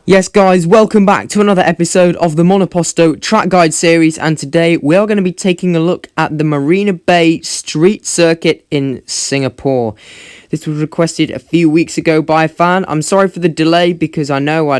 Yes guys, welcome back to another episode of the MONOPOSTO track guide series, and today we are going to be taking a look at the Marina Bay Street Circuit in Singapore. This was requested a few weeks ago by a fan. I'm sorry for the delay because I know I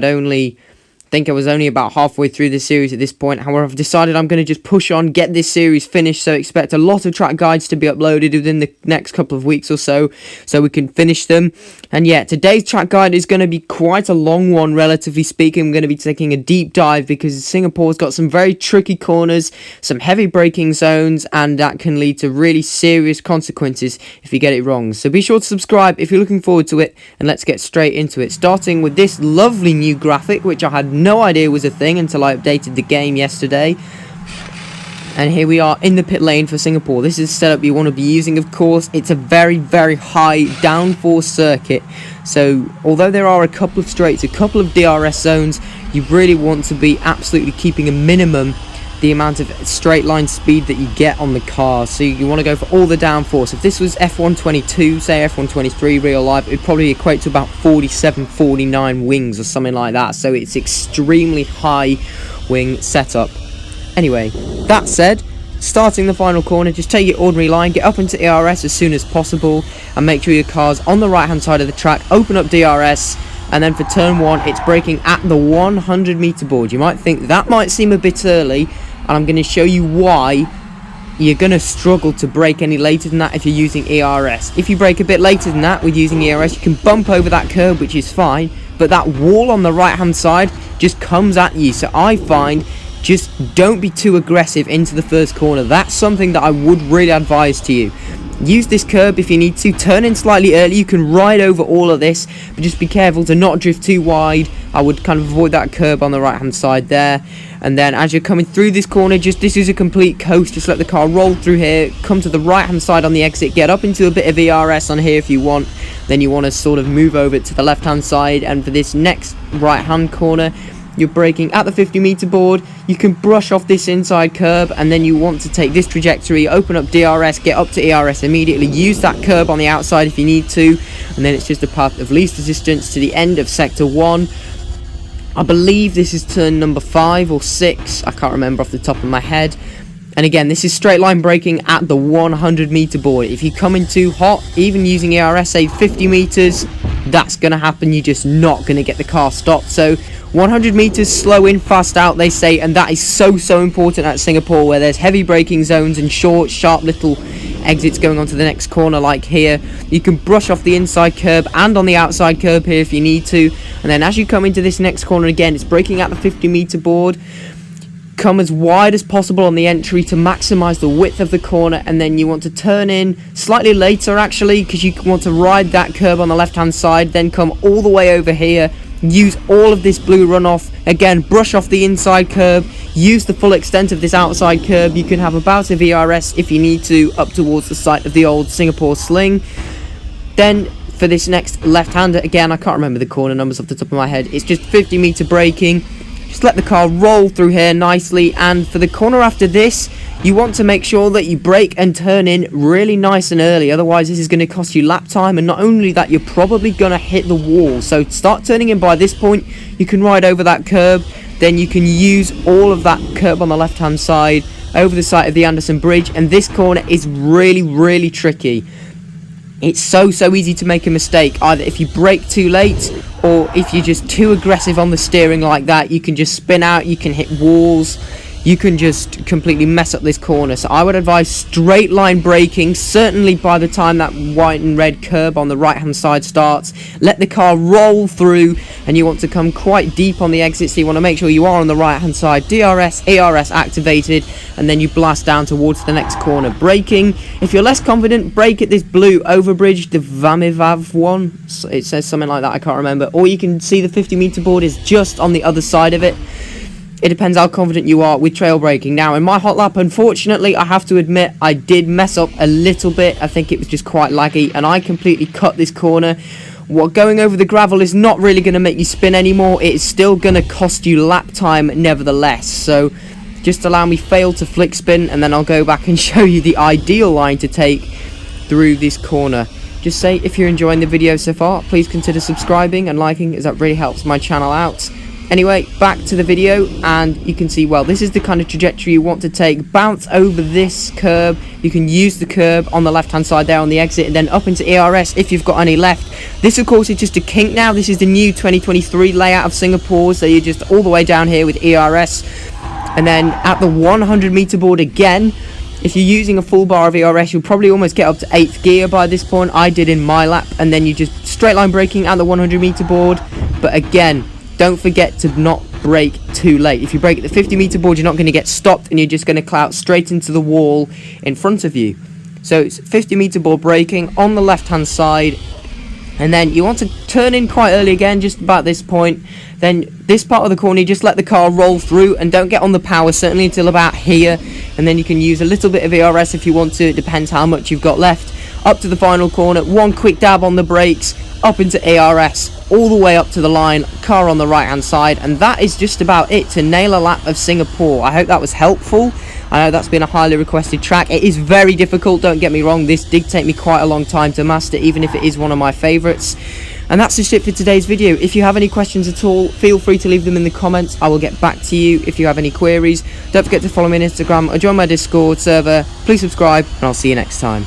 was only about halfway through the series at this point. However, I've decided I'm going to just push on, get this series finished, so expect a lot of track guides to be uploaded within the next couple of weeks or so we can finish them. And yeah, today's track guide is going to be quite a long one, relatively speaking. I'm going to be taking a deep dive because Singapore's got some very tricky corners, some heavy braking zones, and that can lead to really serious consequences if you get it wrong. So be sure to subscribe if you're looking forward to it, and let's get straight into it, starting with this lovely new graphic, which I had no idea was a thing until I updated the game yesterday. And here we are in the pit lane for Singapore. This is the setup you want to be using, of course. It's a very, very high downforce circuit. So, although there are a couple of straights, a couple of DRS zones, you really want to be absolutely keeping a minimum the amount of straight line speed that you get on the car. So you want to go for all the downforce. If this was F122, say F123 real life, it would probably equate to about 47, 49 wings or something like that. So it's extremely high wing setup. Anyway, that said, starting the final corner, just take your ordinary line, get up into ERS as soon as possible, and make sure your car's on the right hand side of the track. Open up DRS, and then for turn 1 it's braking at the 100 meter board. You might think that might seem a bit early, and I'm going to show you why you're going to struggle to brake any later than that if you're using ERS. If you brake a bit later than that with using ERS, you can bump over that curb, which is fine, but that wall on the right hand side just comes at you. So I find, just don't be too aggressive into the first corner. That's something that I would really advise to you. Use this curb if you need to, turn in slightly early, you can ride over all of this, but just be careful to not drift too wide. I would kind of avoid that curb on the right hand side there. And then as you're coming through this corner, this is a complete coast, just let the car roll through here, come to the right hand side on the exit, get up into a bit of ERS on here if you want. Then you want to sort of move over to the left hand side, and for this next right hand corner, you're braking at the 50 meter board. You can brush off this inside curb, and then you want to take this trajectory, open up DRS, get up to ERS immediately, use that curb on the outside if you need to, and then it's just a path of least resistance to the end of sector 1. I believe this is turn number 5 or 6, I can't remember off the top of my head. And again, this is straight line braking at the 100 meter board. If you come in too hot, even using ERS, say 50 meters, that's going to happen. You're just not going to get the car stopped. So 100 meters, slow in, fast out, they say, and that is so important at Singapore, where there's heavy braking zones and short, sharp little exits going on to the next corner like here. You can brush off the inside curb and on the outside curb here if you need to. And then as you come into this next corner again, it's braking at the 50 meter board. Come as wide as possible on the entry to maximize the width of the corner, and then you want to turn in slightly later actually, because you want to ride that curb on the left hand side, then come all the way over here, use all of this blue runoff, again brush off the inside curb, use the full extent of this outside curb. You can have a bout of ERS if you need to up towards the site of the old Singapore sling. Then for this next left hander, again I can't remember the corner numbers off the top of my head, it's just 50 meter braking. Just let the car roll through here nicely, and for the corner after this, you want to make sure that you brake and turn in really nice and early, otherwise this is going to cost you lap time, and not only that, you're probably going to hit the wall. So start turning in by this point, you can ride over that curb, then you can use all of that curb on the left hand side over the site of the Anderson Bridge, and this corner is really tricky. It's so easy to make a mistake, either if you brake too late or if you're just too aggressive on the steering like that. You can just spin out, you can hit walls, you can just completely mess up this corner. So I would advise straight line braking, certainly by the time that white and red curb on the right hand side starts. Let the car roll through, and you want to come quite deep on the exit, so you want to make sure you are on the right hand side. DRS, ERS activated, and then you blast down towards the next corner. Braking, if you're less confident, brake at this blue overbridge, the Vamivav one, it says something like that, I can't remember, or you can see the 50 meter board is just on the other side of it. It depends how confident you are with trail braking. Now, in my hot lap, unfortunately, I have to admit, I did mess up a little bit. I think it was just quite laggy, and I completely cut this corner. Going over the gravel is not really going to make you spin anymore. It is still going to cost you lap time nevertheless. So just allow me fail to flick spin, and then I'll go back and show you the ideal line to take through this corner. Just say, if you're enjoying the video so far, please consider subscribing and liking, as that really helps my channel out. Anyway, back to the video, and you can see, well, this is the kind of trajectory you want to take. Bounce over this curb. You can use the curb on the left hand side there on the exit, and then up into ERS if you've got any left. This of course is just a kink now. This is the new 2023 layout of Singapore, so you're just all the way down here with ERS, and then at the 100 meter board again, if you're using a full bar of ERS, you'll probably almost get up to 8th gear by this point. I did in my lap, and then you just straight line braking at the 100 meter board. But again, don't forget to not brake too late. If you brake at the 50 meter board, you're not going to get stopped, and you're just going to clout straight into the wall in front of you. So it's 50 meter board braking on the left hand side, and then you want to turn in quite early again, just about this point. Then this part of the corner, you just let the car roll through and don't get on the power, certainly until about here, and then you can use a little bit of ERS if you want to. It depends how much you've got left. Up to the final corner, one quick dab on the brakes, up into ERS, all the way up to the line, car on the right hand side, and that is just about it to nail a lap of Singapore. I hope that was helpful. I know that's been a highly requested track. It is very difficult, don't get me wrong. This did take me quite a long time to master, even if it is one of my favourites. And that's just it for today's video. If you have any questions at all, feel free to leave them in the comments. I will get back to you if you have any queries. Don't forget to follow me on Instagram or join my Discord server. Please subscribe, and I'll see you next time.